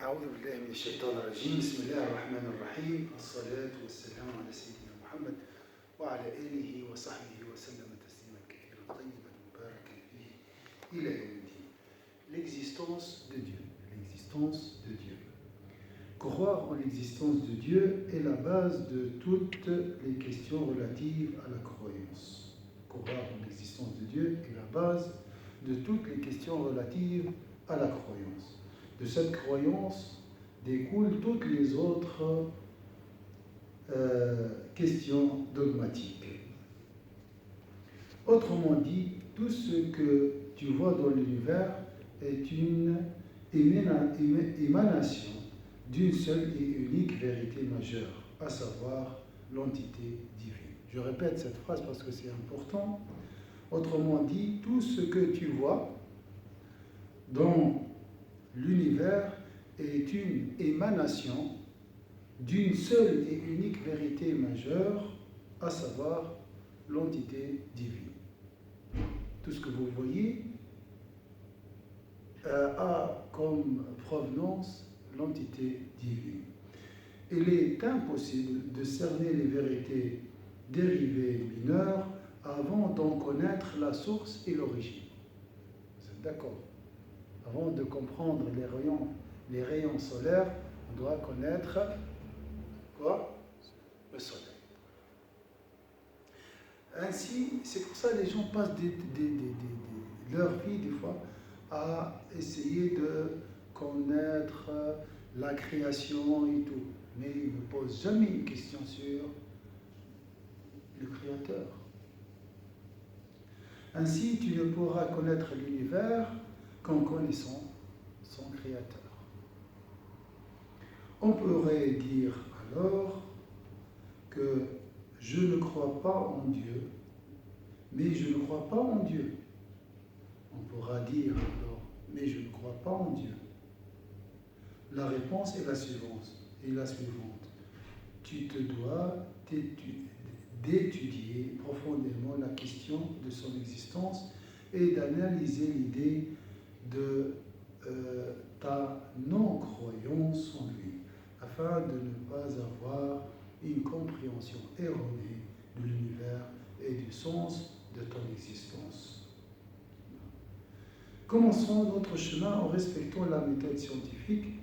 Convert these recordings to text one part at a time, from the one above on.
أعوذ بالله من الشيطان الرجيم بسم الله الرحمن الرحيم الصلاة والسلام على سيدنا محمد وعلى آله وصحبه وسلم تسليما كثيرا طيبا مباركا فيه إلى يوم الدين. L'existence de Dieu. L'existence de Dieu. Croire en l'existence de Dieu est la base de toutes les questions relatives à la croyance. Croire en l'existence de Dieu est la base de toutes les questions relatives à la croyance. De cette croyance découlent toutes les autres questions dogmatiques. Autrement dit, tout ce que tu vois dans l'univers est une émanation d'une seule et unique vérité majeure, à savoir l'entité divine. Je répète cette phrase parce que c'est important. Autrement dit, tout ce que tu vois dans l'univers est une émanation d'une seule et unique vérité majeure, à savoir l'entité divine. Tout ce que vous voyez a comme provenance l'entité divine. Il est impossible de cerner les vérités dérivées mineures avant d'en connaître la source et l'origine. Vous êtes d'accord? Avant de comprendre les rayons solaires, on doit connaître quoi? Le soleil. Ainsi, c'est pour ça que les gens passent leur vie, des fois, à essayer de connaître la création et tout. Mais ils ne posent jamais une question sur le Créateur. Ainsi, tu ne pourras connaître l'univers qu'en connaissant son Créateur. On pourrait dire alors que je ne crois pas en Dieu, mais je ne crois pas en Dieu. On pourra dire alors, mais je ne crois pas en Dieu. La réponse est la suivante. Tu te dois d'étudier profondément la question de son existence et d'analyser l'idée de ta non-croyance en lui, afin de ne pas avoir une compréhension erronée de l'univers et du sens de ton existence. Commençons notre chemin en respectant la méthode scientifique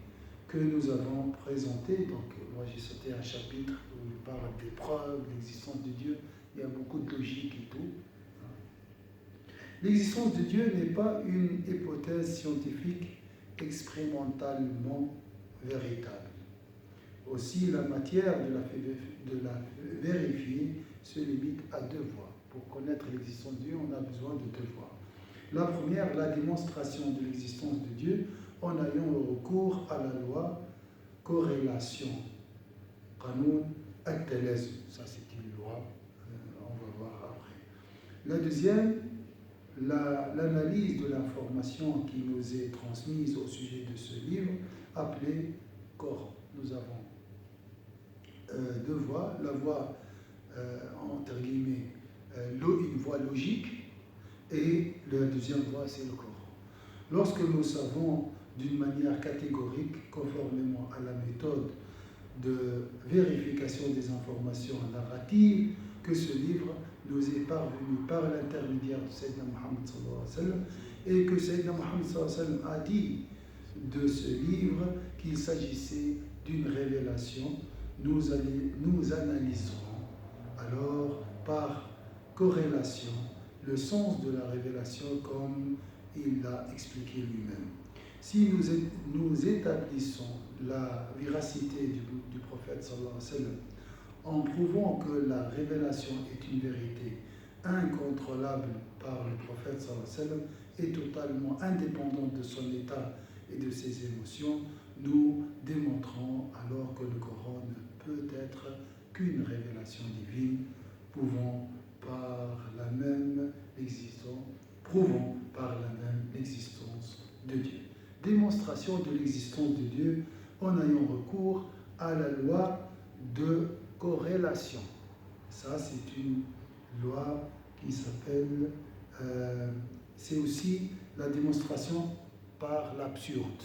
que nous avons présentée. Donc, moi j'ai sauté un chapitre où il parle des preuves, de l'existence de Dieu. Il y a beaucoup de logique et tout. L'existence de Dieu n'est pas une hypothèse scientifique expérimentalement véritable. Aussi, la matière de la vérifier se limite à deux voies. Pour connaître l'existence de Dieu, on a besoin de deux voies. La première, la démonstration de l'existence de Dieu en ayant recours à la loi corrélation. Qanoun at-talazum. Ça, c'est une loi. On va voir après. La deuxième, l'analyse de l'information qui nous est transmise au sujet de ce livre, appelé Coran. Nous avons deux voies. La voie, entre guillemets, une voie logique, et la deuxième voie, c'est le Coran. Lorsque nous savons d'une manière catégorique, conformément à la méthode de vérification des informations narratives, que ce livre nous est parvenu par l'intermédiaire de Sayyidina Muhammad sallallahu alayhi wa sallam, et que Sayyidina Muhammad sallallahu alayhi wa sallam a dit de ce livre qu'il s'agissait d'une révélation, nous analyserons alors par corrélation le sens de la révélation comme il l'a expliqué lui-même. Si nous établissons la véracité du prophète sallallahu alayhi wa sallam en prouvant que la révélation est une vérité incontrôlable par le prophète sallallahu alayhi wa sallam et totalement indépendante de son état et de ses émotions, nous démontrons alors que le Coran ne peut être qu'une révélation divine, prouvant par la même existence de Dieu. Démonstration de l'existence de Dieu en ayant recours à la loi de corrélation. Ça, c'est une loi qui s'appelle... c'est aussi la démonstration par l'absurde.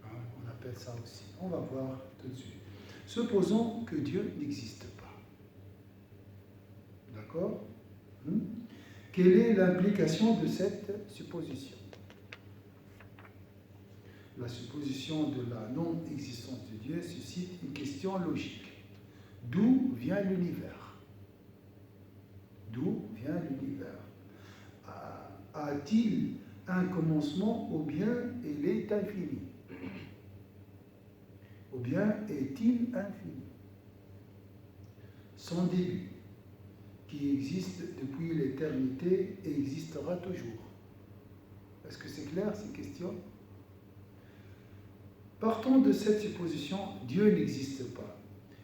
On appelle appelle ça aussi. On va voir tout de suite. Supposons que Dieu n'existe pas. D'accord? Quelle est l'implication de cette supposition? La supposition de la non-existence de Dieu suscite une question logique. D'où vient l'univers? D'où vient l'univers? A-t-il un commencement ou bien il est infini? Ou bien est-il infini? Son début, qui existe depuis l'éternité et existera toujours. Est-ce que c'est clair ces questions? Partons de cette supposition, Dieu n'existe pas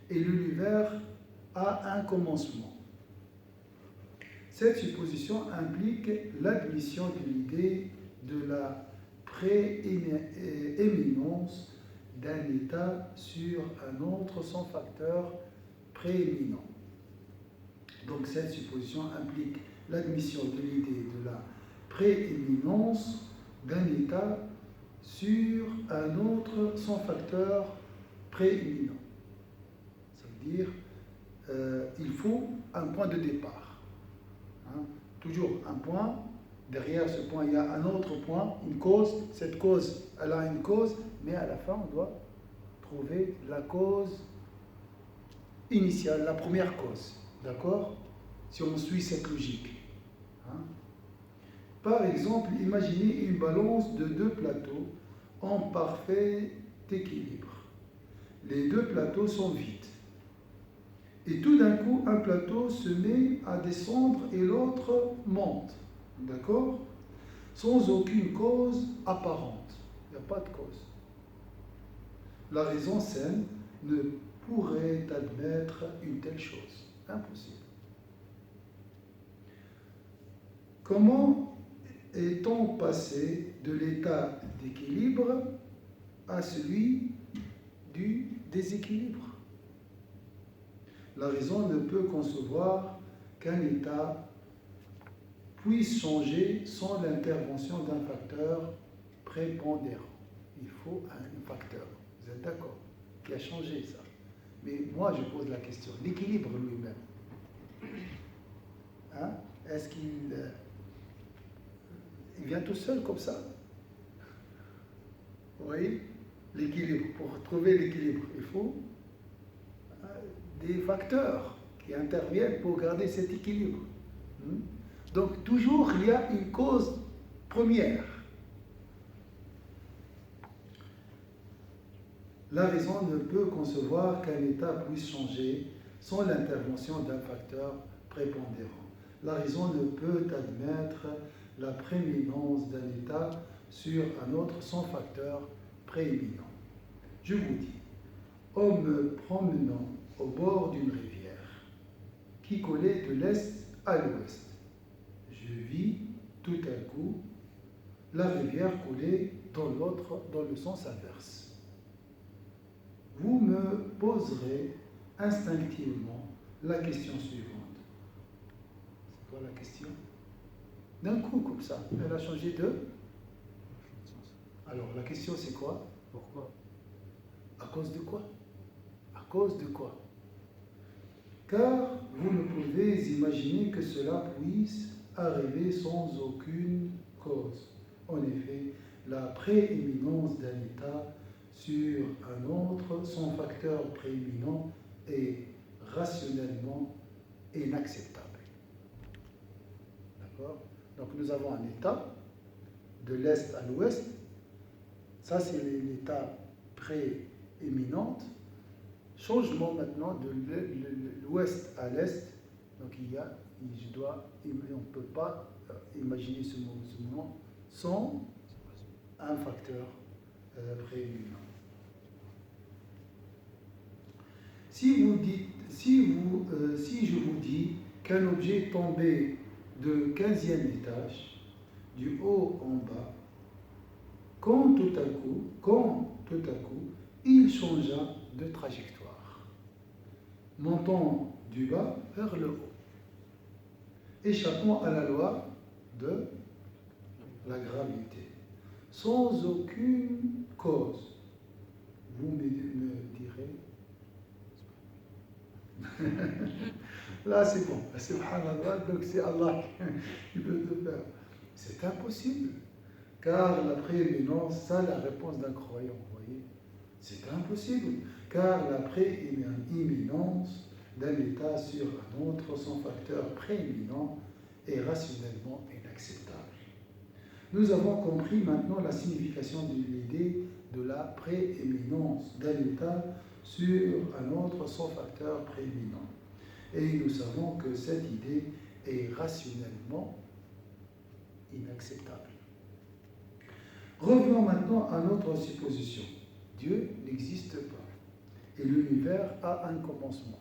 et l'univers a un commencement. Cette supposition implique l'admission de l'idée de la prééminence d'un état sur un autre sans facteur prééminent. Donc cette supposition implique l'admission de l'idée de la prééminence d'un état sur un autre sans facteur prééminent. Ça veut dire il faut un point de départ. Toujours un point, derrière ce point il y a un autre point, une cause, cette cause elle a une cause, mais à la fin on doit trouver la cause initiale, la première cause, d'accord? Si on suit cette logique. Par exemple, imaginez une balance de deux plateaux en parfait équilibre. Les deux plateaux sont vides. Et tout d'un coup, un plateau se met à descendre et l'autre monte. D'accord? Sans aucune cause apparente. Il n'y a pas de cause. La raison saine ne pourrait admettre une telle chose. Impossible. Comment est-on passé de l'état d'équilibre à celui du déséquilibre? La raison ne peut concevoir qu'un état puisse changer sans l'intervention d'un facteur prépondérant. Il faut un facteur, vous êtes d'accord, qui a changé ça. Mais moi je pose la question, l'équilibre lui-même, est-ce qu'il vient tout seul comme ça? Vous voyez, l'équilibre, pour trouver l'équilibre, il faut des facteurs qui interviennent pour garder cet équilibre. Donc toujours il y a une cause première. La raison ne peut concevoir qu'un état puisse changer sans l'intervention d'un facteur prépondérant. La raison ne peut admettre la prééminence d'un état sur un autre sans facteur prééminent. Je vous dis, en me promenant au bord d'une rivière qui coulait de l'est à l'ouest, je vis tout à coup la rivière couler dans le sens inverse. Vous me poserez instinctivement la question suivante. C'est quoi la question? D'un coup, comme ça, elle a changé de... Alors, la question c'est quoi? Pourquoi? À cause de quoi? À cause de quoi? Car vous ne pouvez imaginer que cela puisse arriver sans aucune cause. En effet, la prééminence d'un état sur un autre sans facteur prééminent est rationnellement inacceptable. D'accord? Donc nous avons un état de l'est à l'ouest. Ça c'est l'état prééminent. Changement maintenant de l'ouest à l'est. Donc on ne peut pas imaginer ce moment sans un facteur prééminent. Si je vous dis qu'un objet tombé de 15e étage, du haut en bas, quand tout à coup, il changea de trajectoire, montant du bas vers le haut, échappant à la loi de la gravité, sans aucune cause. vous me direz. Là, c'est bon. Subhanallah, donc c'est Allah qui peut le faire. C'est impossible. Car la prééminence, ça, la réponse d'un croyant, vous voyez. C'est impossible. Car la prééminence d'un état sur un autre, son facteur prééminent, est rationnellement inacceptable. Nous avons compris maintenant la signification de l'idée de la prééminence d'un état sur un autre, son facteur prééminent. Et nous savons que cette idée est rationnellement inacceptable. Revenons maintenant à notre supposition. Dieu n'existe pas et l'univers a un commencement.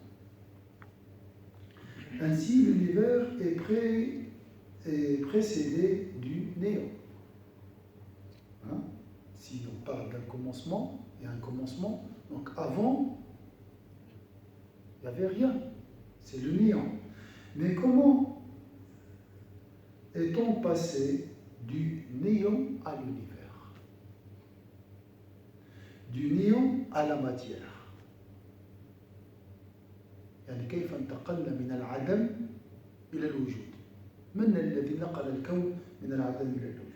Ainsi, l'univers est précédé du néant. Hein? Si on parle d'un commencement, il y a un commencement. Donc avant, il n'y avait rien. C'est le néant. Mais comment est-on passé du néant à l'univers? Du néant à la matière. يعني كيف انتقلنا من العدم إلى الوجود؟ من الذي نقل الكون من العدم إلى الوجود؟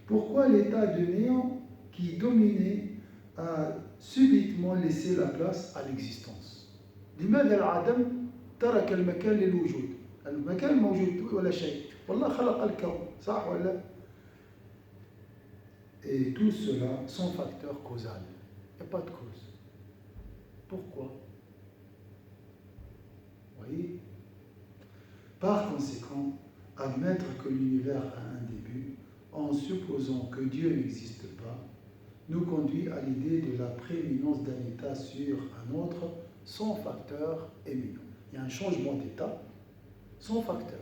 Pourquoi l'état de néant qui dominait a subitement laissé la place à l'existence? لماذا العدم ترك المكان للوجود؟ المكان موجود ولا شيء، والله خلق الكون، صح ولا؟ Et tout cela sans facteur causal. Il n'y a pas de cause. Pourquoi? Vous voyez? Par conséquent, admettre que l'univers a un début, en supposant que Dieu n'existe pas, nous conduit à l'idée de la prééminence d'un état sur un autre sans facteur éminent. Il y a un changement d'état sans facteur.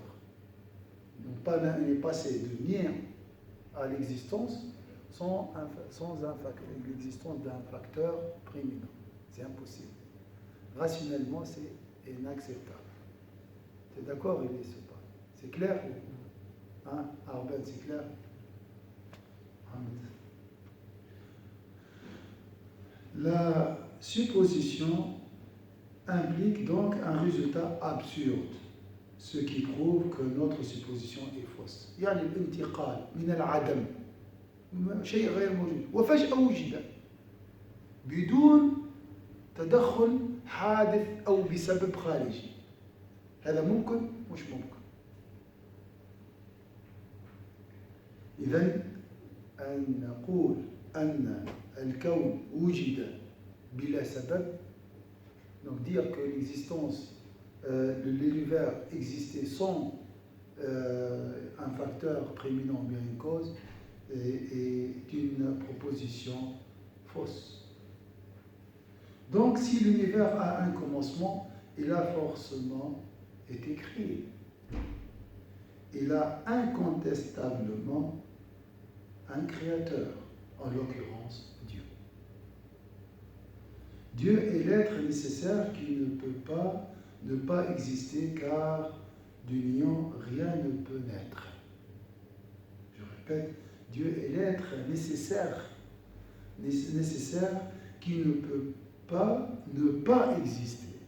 Donc, on est passé de néant à l'existence sans l'existence d'un facteur prééminent. C'est impossible. Rationnellement, c'est inacceptable. C'est d'accord, il est pas. C'est clair? Hein, Arben, c'est clair? La supposition implique donc un résultat absurde, ce qui prouve que notre supposition est fausse. يعني الانتقال من العدم شيء غير موجود وفجأة وجد بدون تدخل حادث أو بسبب خارجي. هذا ممكن مش ممكن. إذن أن نقول أن الكون وجد بلا سبب, donc dire que l'existence de l'univers existait sans un facteur prééminent ou bien une cause est une proposition fausse. Donc si l'univers a un commencement, il a forcément été créé. Il a incontestablement un créateur, en l'occurrence Dieu. Dieu est l'être nécessaire qui ne peut pas ne pas exister, car du néant rien ne peut naître. Je répète, Dieu est l'être nécessaire qui ne peut pas ne pas exister,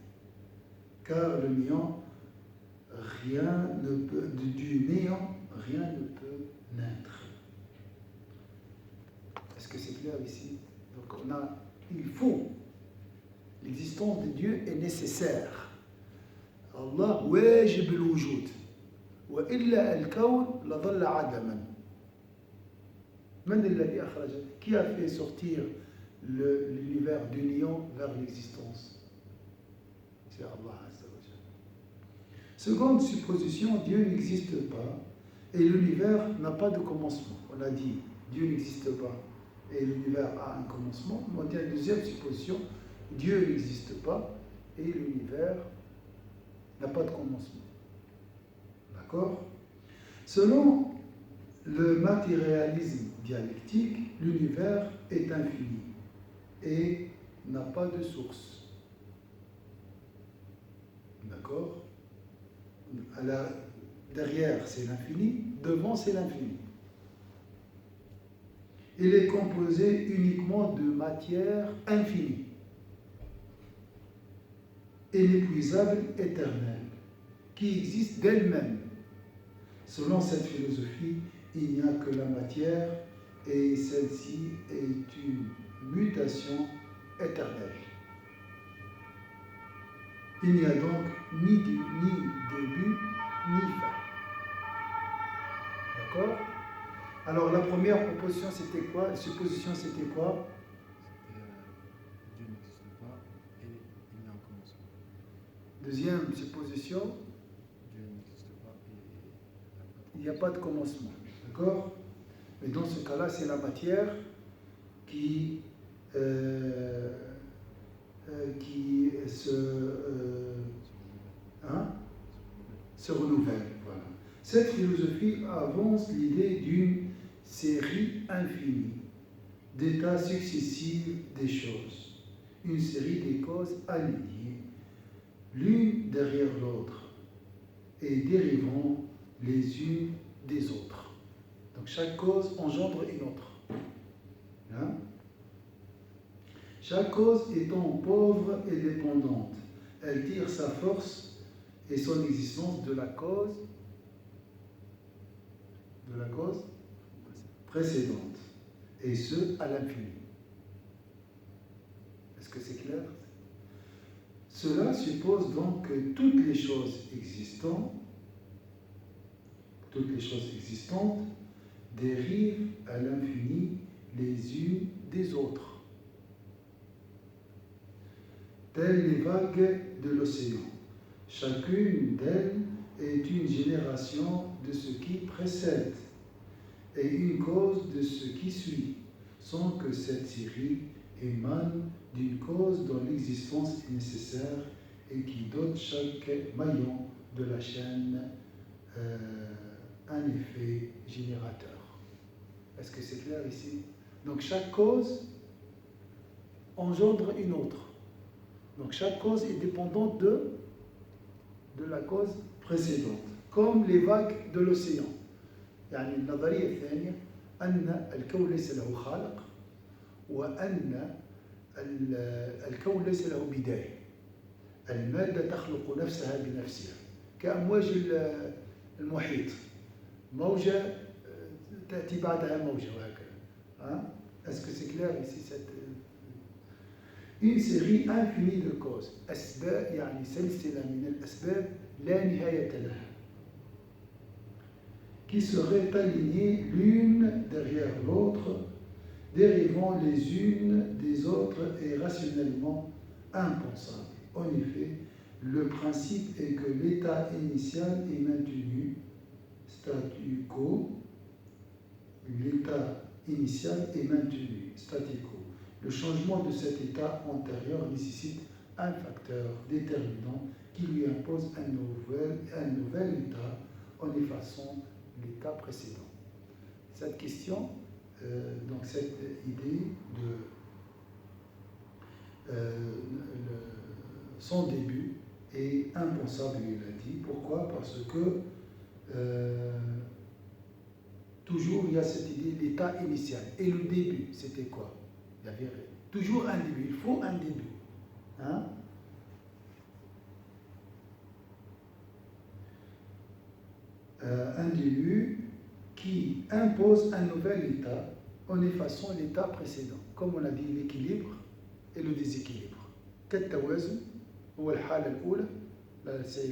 car le néant, rien ne peut, du néant, rien ne peut naître. Est-ce que c'est clair ici? Donc il faut, l'existence de Dieu est nécessaire. Allah wajib al-wujud, wa illa al-kawn la dhalla adaman. Man alladhi akhraja? Qui a fait sortir l'univers du néant vers l'existence? C'est Allah Azza wa Jalla. Seconde supposition, Dieu n'existe pas et l'univers n'a pas de commencement. On a dit Dieu n'existe pas et l'univers a un commencement. On dit la deuxième supposition, Dieu n'existe pas et l'univers n'a pas de commencement. D'accord? Selon le matérialisme dialectique, l'univers est infini et n'a pas de source. D'accord? Derrière, c'est l'infini, devant, c'est l'infini. Il est composé uniquement de matière infinie, inépuisable, éternelle, qui existe d'elle-même. Selon cette philosophie, il n'y a que la matière et celle-ci est une mutation éternelle. Il n'y a donc ni début ni fin. D'accord? Alors la première proposition c'était quoi? Supposition c'était quoi? Dieu n'existe pas et il y a un commencement. Deuxième supposition, Dieu n'existe pas et il n'y a pas de commencement. D'accord? Mais dans ce cas-là, c'est la matière qui se renouvelle. Voilà. Cette philosophie avance l'idée d'une série infinie d'états successifs des choses, une série des causes alignées, l'une derrière l'autre, et dérivant les unes des autres. Donc chaque cause engendre une autre. Hein? Chaque cause étant pauvre et dépendante, elle tire sa force et son existence de la cause précédente, et ce à l'infini. Est-ce que c'est clair? Cela suppose donc que toutes les choses existantes dérivent à l'infini les unes des autres, telles les vagues de l'océan. Chacune d'elles est une génération de ce qui précède et une cause de ce qui suit, sans que cette série émane d'une cause dont l'existence est nécessaire et qui dote chaque maillon de la chaîne un effet générateur. Est-ce que c'est clair ici? Donc chaque cause engendre une autre. Donc chaque cause est dépendante de la cause précédente, comme les vagues de l'océan. يعني النظرية الثانية أن الكون ليس له خالق وأن الكون ليس له بداية. المادة تخلق نفسها بنفسها كأمواج المحيط، موجة تأتي بعدها موجة وهكذا. Est-ce que c'est clair ici une série infinie de causes. أسباب يعني سلسلة من الأسباب لا نهاية لها qui seraient alignées l'une derrière l'autre, dérivant les unes des autres et rationnellement impensables. En effet, le principe est que l'état initial est maintenu, statu quo. L'état initial est maintenu, statu quo. Le changement de cet état antérieur nécessite un facteur déterminant qui lui impose un nouvel état en effaçant l'état précédent. Cette question, donc cette idée de son début est impensable, il a dit. Pourquoi? Parce que toujours il y a cette idée d'état initial. Et le début, c'était quoi? Il y avait toujours un début, il faut un début. Hein? Un début qui impose un nouvel état en effaçant l'état précédent. Comme on a dit, l'équilibre et le déséquilibre. كالتوازن هو الحالة الأولى, c'est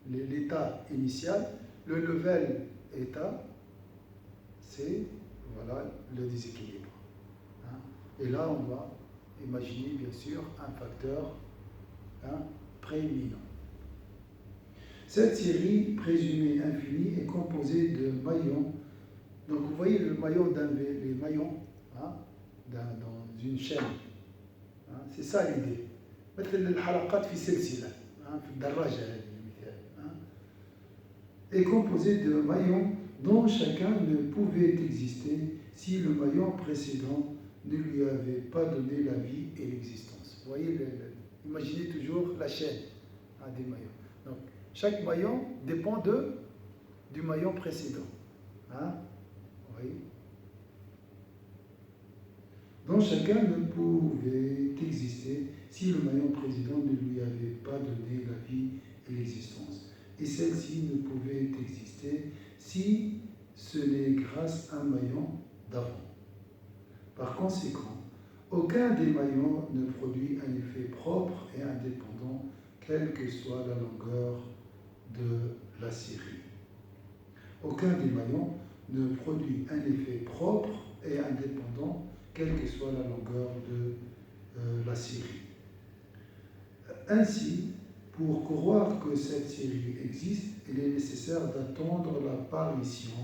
l'état initial. Le nouvel état, c'est voilà, le déséquilibre. Hein? Et là, on va imaginer bien sûr un facteur prééminent. Cette série présumée infinie est composée de maillons. Donc vous voyez le maillon les maillons dans une chaîne. C'est ça l'idée. مثل الحلقات في سلسلة في الدراجة هذه مثال. Est composée de maillons dont chacun ne pouvait exister si le maillon précédent ne lui avait pas donné la vie et l'existence. Vous voyez, imaginez toujours la chaîne des maillons. Donc, chaque maillon dépend du maillon précédent. Vous voyez? dont chacun ne pouvait exister si le maillon président ne lui avait pas donné la vie et l'existence. Et celle-ci ne pouvait exister si ce n'est grâce à un maillon d'avant. Par conséquent, aucun des maillons ne produit un effet propre et indépendant, quelle que soit la longueur de la série. Aucun des maillons ne produit un effet propre et indépendant, quelle que soit la longueur de la série. Ainsi, pour croire que cette série existe, il est nécessaire d'attendre l'apparition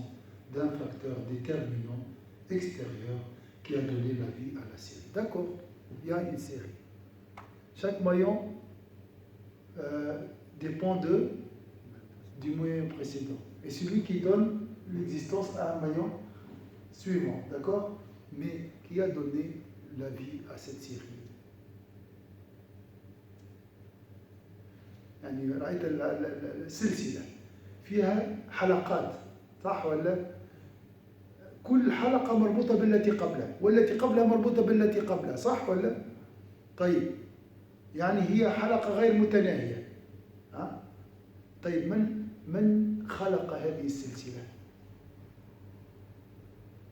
d'un facteur déterminant extérieur qui a donné la vie à la série. D'accord, il y a une série. Chaque maillon dépend du maillon précédent. Et celui qui donne l'existence à un maillon suivant, d'accord? Mais qui a donné la vie à cette série. يعني رأيت السلسلة فيها حلقات صح ولا؟ كل حلقة مربوطة بالتي قبلها والتي قبلها مربوطة بالتي قبلها صح ولا؟ طيب يعني هي حلقة غير متناهية ها؟ طيب من خلق هذه السلسلة؟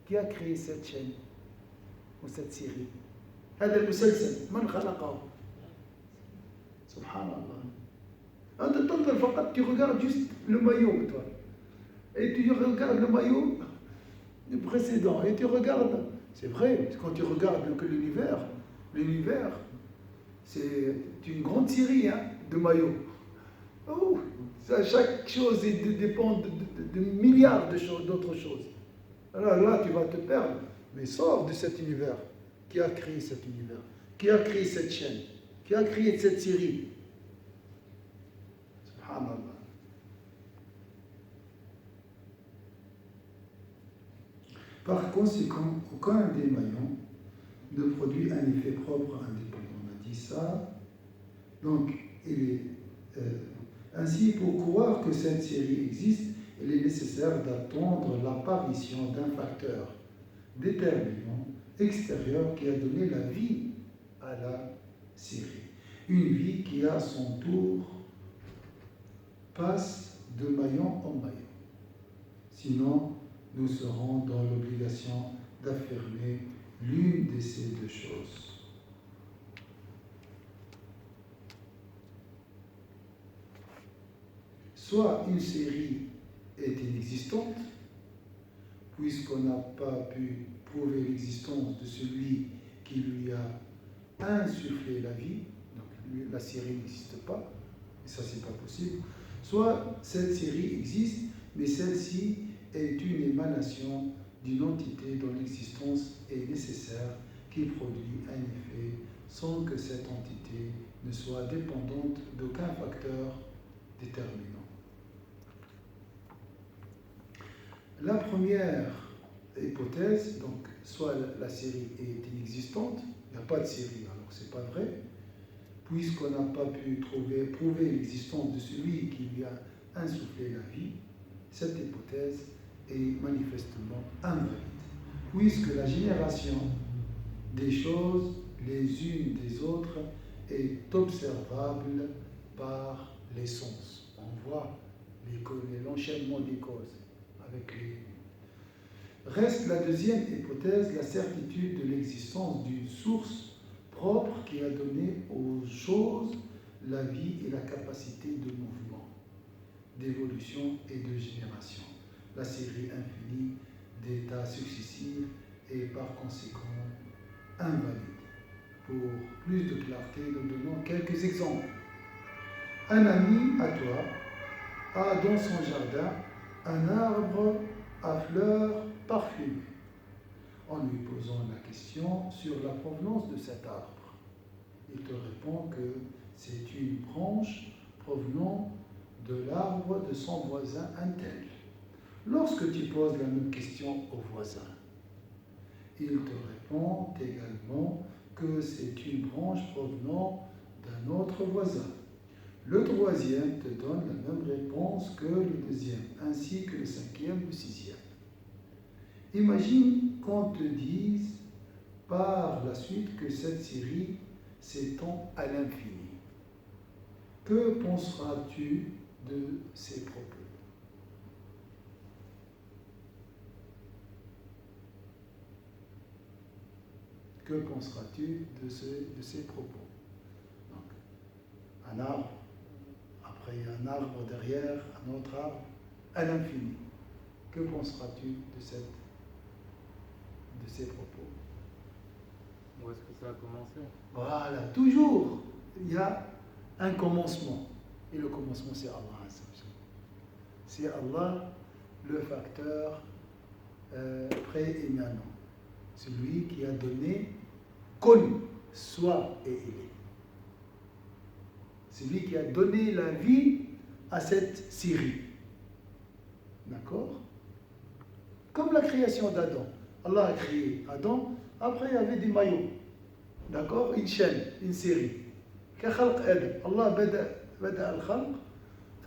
Qui a créé cette chaîne ou cette série? هذا المسلسل من خلقه؟ سبحان الله. أنت تنظر فقط, tu regardes juste le maillot, toi. Et tu regardes le maillot du précédent. Et tu regardes, c'est vrai, quand tu regardes que l'univers, c'est une grande série de maillots. Oh, ça, chaque chose dépend de milliards d'autres choses. Alors là, tu vas te perdre. Mais sors de cet univers. Qui a créé cet univers? Qui a créé cette chaîne? Qui a créé cette série? Subhanallah. Par conséquent, aucun des maillons ne produit un effet propre indépendant. On a dit ça. Donc, ainsi, pour croire que cette série existe, il est nécessaire d'attendre l'apparition d'un facteur déterminant extérieur qui a donné la vie à la série. Une vie qui, à son tour, passe de maillon en maillon. Sinon, nous serons dans l'obligation d'affirmer l'une de ces deux choses. Soit une série est inexistante, puisqu'on n'a pas pu prouver l'existence de celui qui lui a insufflé la vie, donc la série n'existe pas, et ça c'est pas possible. Soit cette série existe, mais celle-ci est une émanation d'une entité dont l'existence est nécessaire, qui produit un effet sans que cette entité ne soit dépendante d'aucun facteur déterminant. La première hypothèse, donc, soit la série est inexistante, il n'y a pas de série, alors c'est pas vrai, puisqu'on n'a pas pu prouver l'existence de celui qui lui a insufflé la vie. Cette hypothèse est manifestement invalide, puisque la génération des choses les unes des autres est observable par les sens. On voit l'enchaînement des causes avec les... Reste la deuxième hypothèse, la certitude de l'existence d'une source propre qui a donné aux choses la vie et la capacité de mouvement, d'évolution et de génération. La série infinie d'états successifs est par conséquent invalide. Pour plus de clarté, nous donnons quelques exemples. Un ami à toi a dans son jardin un arbre à fleurs parfumées. En lui posant la question sur la provenance de cet arbre, il te répond que c'est une branche provenant de l'arbre de son voisin un tel. Lorsque tu poses la même question au voisin, il te répond également que c'est une branche provenant d'un autre voisin. Le troisième te donne la même réponse que le deuxième, ainsi que le cinquième ou le sixième. Imagine qu'on te dise, par la suite que cette série s'étend à l'infini. Que penseras-tu de ces propos? Que penseras-tu de ces propos? Donc, un arbre, après un arbre derrière, un autre arbre, à l'infini. Que penseras-tu de ces propos? Où est-ce que ça a commencé? Voilà, toujours, il y a un commencement. Et le commencement, c'est Allah. C'est Allah, le facteur prééminent. Celui qui a donné Kun, soit et il est. Celui qui a donné la vie à cette série. D'accord? Comme la création d'Adam. Allah a créé Adam, après il y avait des maillots. D'accord? Une chaîne, une série. كخلق آدم. الله بدأ الخلق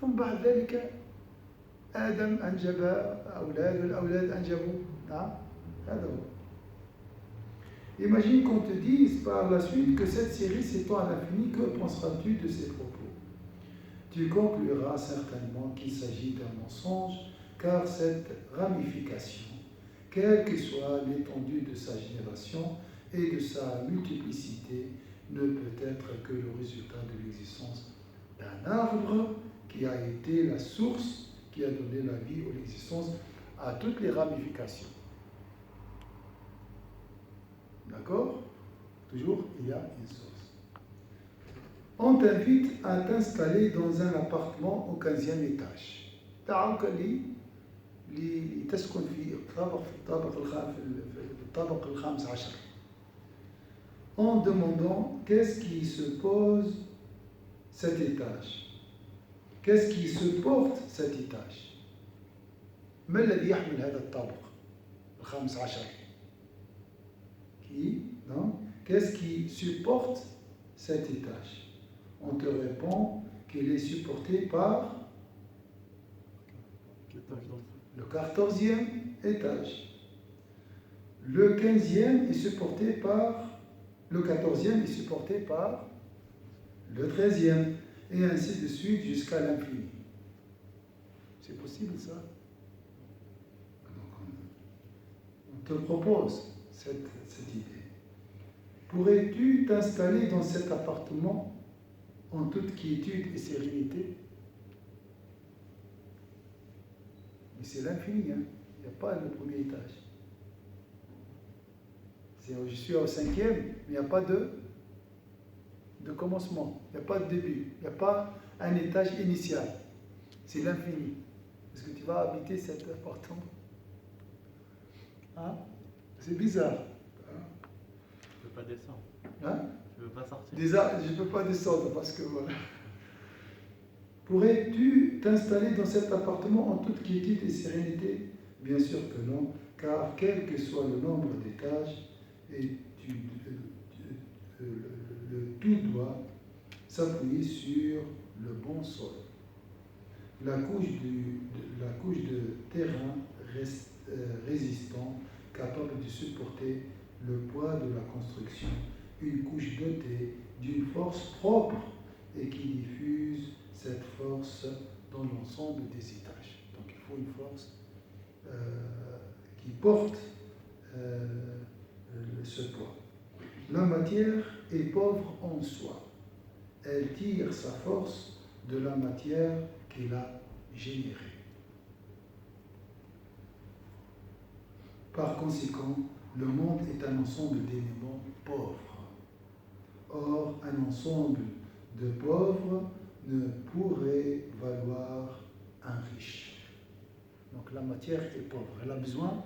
ثم بعد ذلك آدم أنجب أولاد والأولاد أنجبوا. نعم؟ هذا هو. Imagine qu'on te dise par la suite que cette série s'étend à l'infini, que penseras-tu de ces propos? Tu concluras certainement qu'il s'agit d'un mensonge, car cette ramification, quelle que soit l'étendue de sa génération et de sa multiplicité, ne peut être que le résultat de l'existence d'un arbre qui a été la source, qui a donné la vie ou l'existence à toutes les ramifications. D'accord? Toujours, il y a une source. On t'invite à t'installer dans un appartement au 15e étage. تعالوا لتسكن في الطابق الخامس عشر. En demandant qu'est-ce qui se pose cet étage? Qu'est-ce qui supporte cet étage? ما الذي يحمل هذا الطابق الخامس عشر? Non? Qu'est-ce qui supporte cet étage? On te répond qu'il est supporté par le 14e étage. Le 15e est supporté par le 14e est supporté par le 13e et ainsi de suite jusqu'à l'infini. C'est possible ça? Donc on te propose cette idée. Pourrais-tu t'installer dans cet appartement en toute quiétude et sérénité? Mais c'est l'infini, hein? Il n'y a pas le premier étage. Je suis au 5e, mais il n'y a pas de commencement, il n'y a pas de début, il n'y a pas un étage initial. C'est l'infini. Est-ce que tu vas habiter cet appartement? Hein? C'est bizarre. Je ne peux pas descendre. Hein? Je ne veux pas sortir. Je ne peux pas descendre parce que voilà. Pourrais-tu t'installer dans cet appartement en toute quiétude et sérénité? Bien sûr que non, car quel que soit le nombre d'étages, le tout doit s'appuyer sur le bon sol. La couche de terrain résistant, capable de supporter le poids de la construction, une couche dotée d'une force propre et qui diffuse cette force dans l'ensemble des étages. Donc il faut une force qui porte ce poids. La matière est pauvre en soi. Elle tire sa force de la matière qu'elle a générée. Par conséquent, le monde est un ensemble d'éléments pauvres. Or, un ensemble de pauvres ne pourrait valoir un riche. Donc la matière est pauvre. Elle a besoin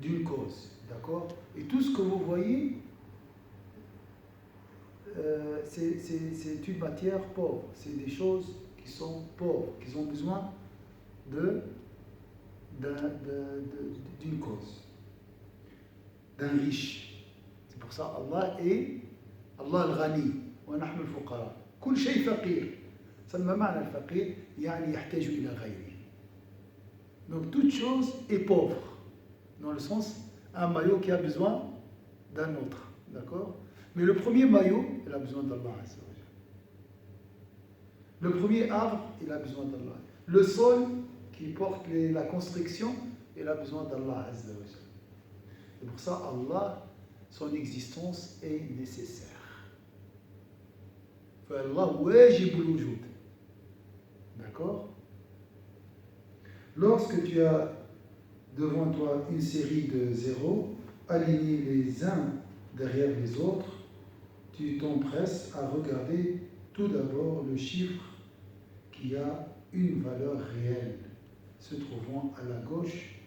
d'une cause. D'accord? Et tout ce que vous voyez, c'est une matière pauvre. C'est des choses qui sont pauvres, qui ont besoin d'une cause, d'un riche. C'est pour ça Allah est Allah al-Ghani wa nahnu al-fuqara. كل شيء فقير. سمى معنى الفقير يعني يحتاج إلى غيره. Donc toute chose est pauvre, dans le sens un maillot qui a besoin d'un autre. D'accord? Mais le premier maillot, il a besoin d'Allah. Le premier arbre, il a besoin d'Allah. Le sol qui porte la construction, il a besoin d'Allah. C'est pour ça Allah, son existence est nécessaire. Allah wajib al-wujud. D'accord? Lorsque tu as devant toi une série de zéros, alignés les uns derrière les autres, tu t'empresses à regarder tout d'abord le chiffre qui a une valeur réelle, se trouvant à la gauche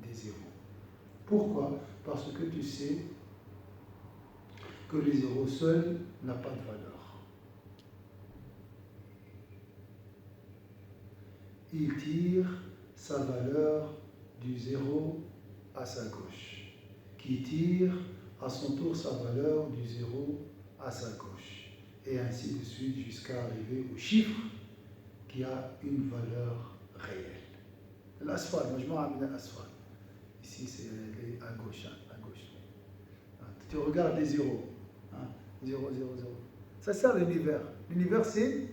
des zéros. Pourquoi? Parce que tu sais que le zéro seul n'a pas de valeur. Il tire sa valeur du zéro à sa gauche, qui tire à son tour sa valeur du zéro à sa gauche, et ainsi de suite jusqu'à arriver au chiffre qui a une valeur réelle. L'asphal, moi je m'en ramène à l'asphal. Ici c'est à gauche, à gauche. Tu regardes les zéros. 0, 0, 0. C'est ça l'univers. L'univers c'est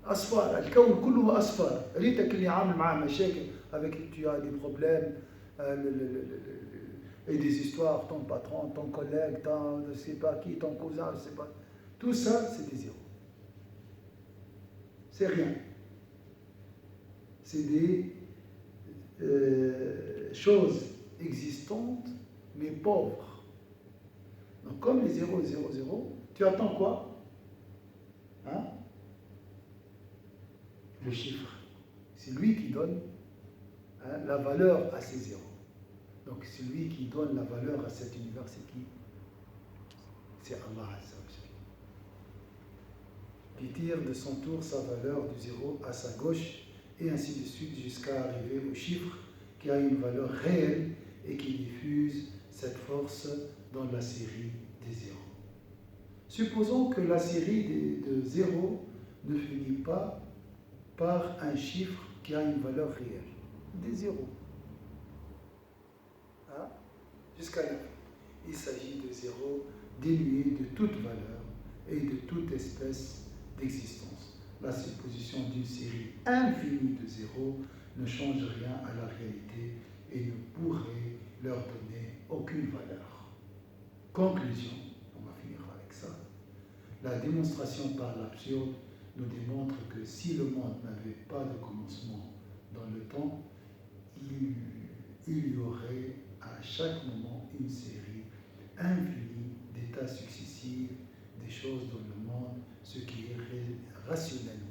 أصفار الكون كله أصفار ريتك اللي عامل معاه مشاكل avec tu as des problèmes et des histoires ton patron ton collègue ton je sais pas qui ton cousin je sais pas tout ça c'est des zéros c'est rien c'est des choses existantes mais pauvres donc comme les 0 0 0 tu attends quoi hein le chiffre. C'est lui qui donne la valeur à ces zéros. Donc c'est lui qui donne la valeur à cet univers, c'est qui? C'est Allah qui tire de son tour sa valeur du zéro à sa gauche et ainsi de suite jusqu'à arriver au chiffre qui a une valeur réelle et qui diffuse cette force dans la série des zéros. Supposons que la série de zéros ne finit pas par un chiffre qui a une valeur réelle, des zéros. Hein? Jusqu'à la fin. Il s'agit de zéros dénués de toute valeur et de toute espèce d'existence. La supposition d'une série infinie de zéros ne change rien à la réalité et ne pourrait leur donner aucune valeur. Conclusion, on va finir avec ça. La démonstration par l'absurde nous démontre que si le monde n'avait pas de commencement dans le temps, il y aurait à chaque moment une série infinie d'états successifs, des choses dans le monde, ce qui est rationnellement